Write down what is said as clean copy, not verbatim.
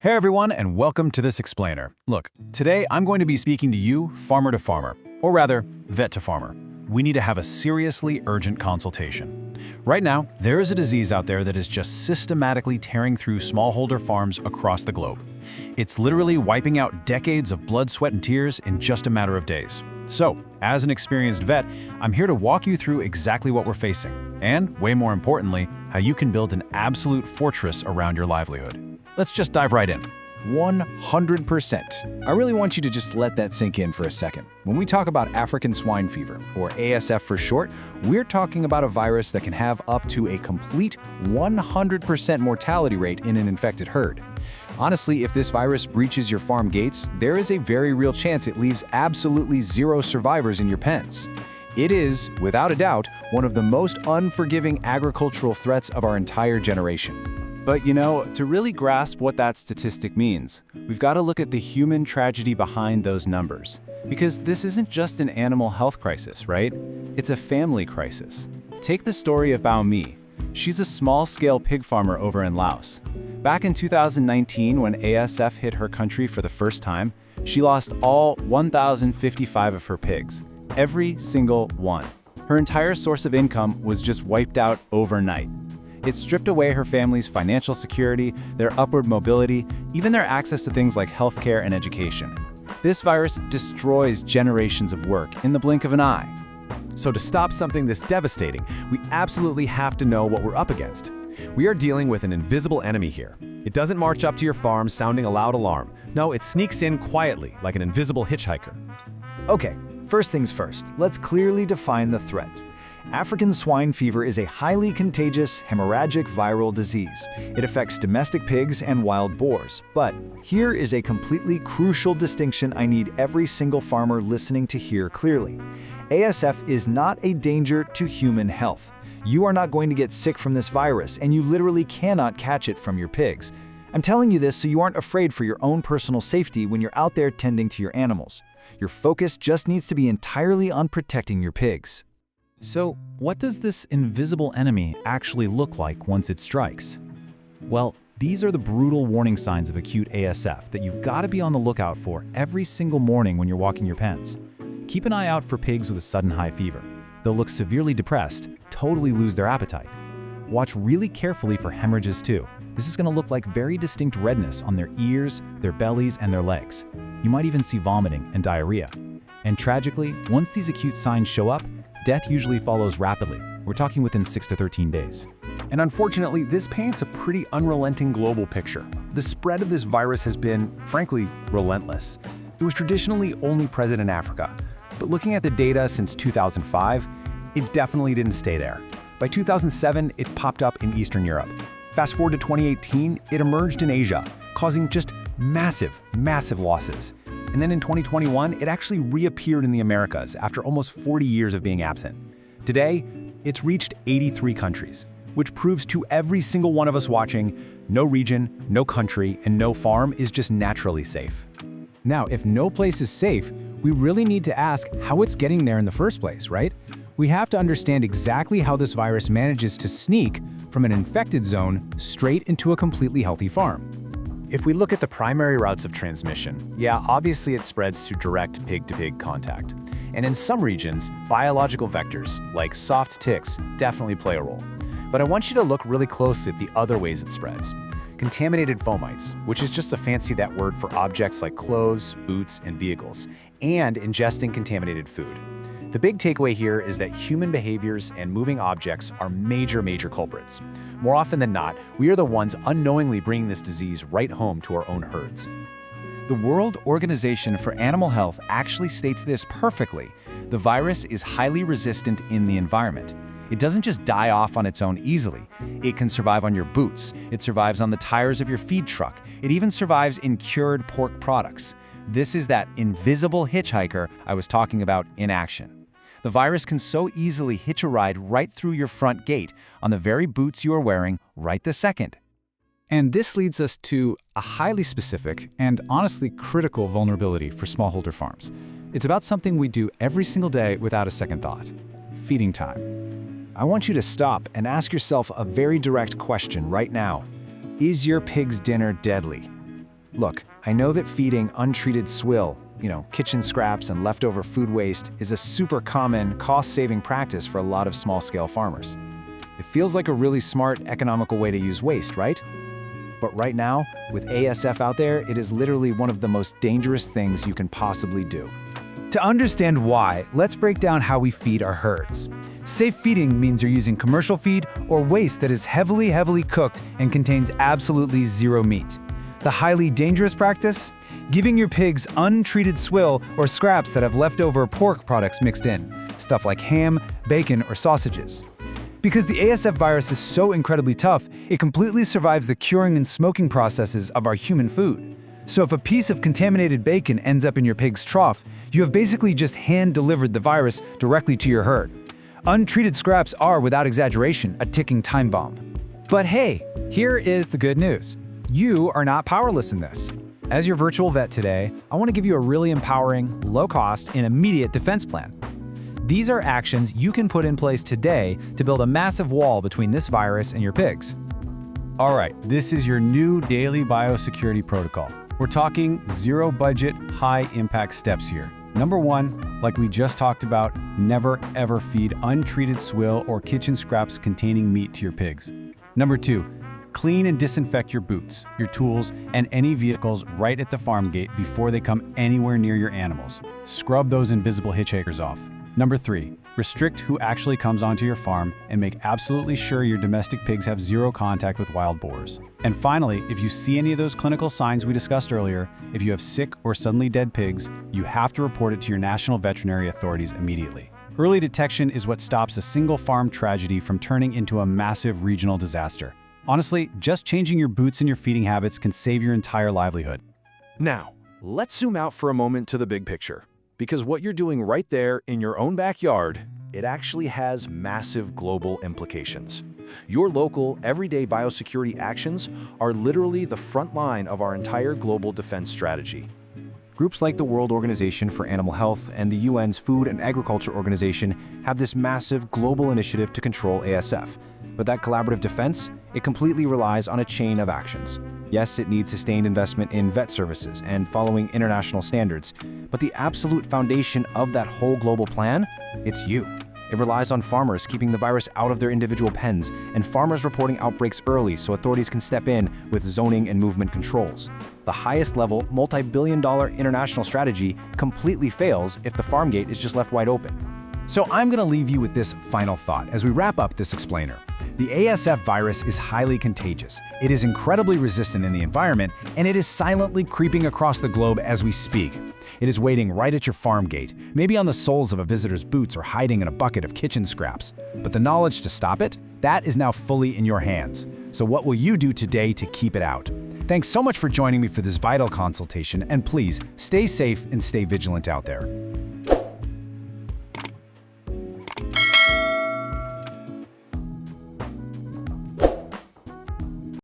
Hey everyone, and welcome to this explainer. Look, today I'm going to be speaking to you, farmer to farmer, or rather, vet to farmer. We need to have a seriously urgent consultation. Right now, there is a disease out there that is just systematically tearing through smallholder farms across the globe. It's literally wiping out decades of blood, sweat, and tears in just a matter of days. So, as an experienced vet, I'm here to walk you through exactly what we're facing, and, way more importantly, how you can build an absolute fortress around your livelihood. Let's just dive right in. 100%. I really want you to just let that sink in for a second. When we talk about African swine fever, or ASF for short, we're talking about a virus that can have up to a complete 100% mortality rate in an infected herd. Honestly, if this virus breaches your farm gates, there is a very real chance it leaves absolutely zero survivors in your pens. It is, without a doubt, one of the most unforgiving agricultural threats of our entire generation. But you know, to really grasp what that statistic means, we've got to look at the human tragedy behind those numbers. Because this isn't just an animal health crisis, right? It's a family crisis. Take the story of Bao Mi. She's a small-scale pig farmer over in Laos. Back in 2019, when ASF hit her country for the first time, she lost all 1,055 of her pigs. Every single one. Her entire source of income was just wiped out overnight. It stripped away her family's financial security, their upward mobility, even their access to things like healthcare and education. This virus destroys generations of work in the blink of an eye. So to stop something this devastating, we absolutely have to know what we're up against. We are dealing with an invisible enemy here. It doesn't march up to your farm sounding a loud alarm. No, it sneaks in quietly, like an invisible hitchhiker. Okay, first things first, let's clearly define the threat. African swine fever is a highly contagious, hemorrhagic viral disease. It affects domestic pigs and wild boars. But here is a completely crucial distinction I need every single farmer listening to hear clearly. ASF is not a danger to human health. You are not going to get sick from this virus, and you literally cannot catch it from your pigs. I'm telling you this so you aren't afraid for your own personal safety when you're out there tending to your animals. Your focus just needs to be entirely on protecting your pigs. So, what does this invisible enemy actually look like once it strikes? Well, these are the brutal warning signs of acute ASF that you've got to be on the lookout for every single morning when you're walking your pens. Keep an eye out for pigs with a sudden high fever. They'll look severely depressed, totally lose their appetite. Watch really carefully for hemorrhages too. This is going to look like very distinct redness on their ears, their bellies, and their legs. You might even see vomiting and diarrhea. And tragically, once these acute signs show up, death usually follows rapidly. We're talking within 6 to 13 days. And unfortunately, this paints a pretty unrelenting global picture. The spread of this virus has been, frankly, relentless. It was traditionally only present in Africa, but looking at the data since 2005, it definitely didn't stay there. By 2007, it popped up in Eastern Europe. Fast forward to 2018, it emerged in Asia, causing just massive losses. And then in 2021, it actually reappeared in the Americas after almost 40 years of being absent. Today, it's reached 83 countries, which proves to every single one of us watching, no region, no country, and no farm is just naturally safe. Now, if no place is safe, we really need to ask how it's getting there in the first place, right? We have to understand exactly how this virus manages to sneak from an infected zone straight into a completely healthy farm. If we look at the primary routes of transmission, yeah, obviously it spreads through direct pig-to-pig contact. And in some regions, biological vectors, like soft ticks, definitely play a role. But I want you to look really closely at the other ways it spreads. Contaminated fomites, which is just a fancy that word for objects like clothes, boots, and vehicles, and ingesting contaminated food. The big takeaway here is that human behaviors and moving objects are major culprits. More often than not, we are the ones unknowingly bringing this disease right home to our own herds. The World Organization for Animal Health actually states this perfectly. The virus is highly resistant in the environment. It doesn't just die off on its own easily. It can survive on your boots. It survives on the tires of your feed truck. It even survives in cured pork products. This is that invisible hitchhiker I was talking about in action. The virus can so easily hitch a ride right through your front gate on the very boots you are wearing right this second. And this leads us to a highly specific and honestly critical vulnerability for smallholder farms. It's about something we do every single day without a second thought: feeding time. I want you to stop and ask yourself a very direct question right now. Is your pig's dinner deadly? Look, I know that feeding untreated swill, kitchen scraps and leftover food waste is a super common, cost-saving practice for a lot of small-scale farmers. It feels like a really smart, economical way to use waste, right? But right now, with ASF out there, it is literally one of the most dangerous things you can possibly do. To understand why, let's break down how we feed our herds. Safe feeding means you're using commercial feed or waste that is heavily cooked and contains absolutely zero meat. The highly dangerous practice? Giving your pigs untreated swill or scraps that have leftover pork products mixed in, stuff like ham, bacon, or sausages. Because the ASF virus is so incredibly tough, it completely survives the curing and smoking processes of our human food. So if a piece of contaminated bacon ends up in your pig's trough, you have basically just hand-delivered the virus directly to your herd. Untreated scraps are, without exaggeration, a ticking time bomb. But hey, here is the good news. You are not powerless in this. As your virtual vet today, I want to give you a really empowering, low-cost, and immediate defense plan. These are actions you can put in place today to build a massive wall between this virus and your pigs. All right, this is your new daily biosecurity protocol. We're talking zero-budget, high-impact steps here. Number 1, like we just talked about, never ever feed untreated swill or kitchen scraps containing meat to your pigs. Number 2, clean and disinfect your boots, your tools, and any vehicles right at the farm gate before they come anywhere near your animals. Scrub those invisible hitchhikers off. Number 3, restrict who actually comes onto your farm and make absolutely sure your domestic pigs have zero contact with wild boars. And finally, if you see any of those clinical signs we discussed earlier, if you have sick or suddenly dead pigs, you have to report it to your national veterinary authorities immediately. Early detection is what stops a single farm tragedy from turning into a massive regional disaster. Honestly, just changing your boots and your feeding habits can save your entire livelihood. Now, let's zoom out for a moment to the big picture. Because what you're doing right there in your own backyard, it actually has massive global implications. Your local, everyday biosecurity actions are literally the front line of our entire global defense strategy. Groups like the World Organization for Animal Health and the UN's Food and Agriculture Organization have this massive global initiative to control ASF. But that collaborative defense, it completely relies on a chain of actions. Yes, it needs sustained investment in vet services and following international standards, but the absolute foundation of that whole global plan, it's you. It relies on farmers keeping the virus out of their individual pens and farmers reporting outbreaks early so authorities can step in with zoning and movement controls. The highest level, multi-billion-dollar international strategy completely fails if the farm gate is just left wide open. So I'm going to leave you with this final thought as we wrap up this explainer. The ASF virus is highly contagious. It is incredibly resistant in the environment, and it is silently creeping across the globe as we speak. It is waiting right at your farm gate, maybe on the soles of a visitor's boots or hiding in a bucket of kitchen scraps. But the knowledge to stop it, that is now fully in your hands. So what will you do today to keep it out? Thanks so much for joining me for this vital consultation, and please stay safe and stay vigilant out there.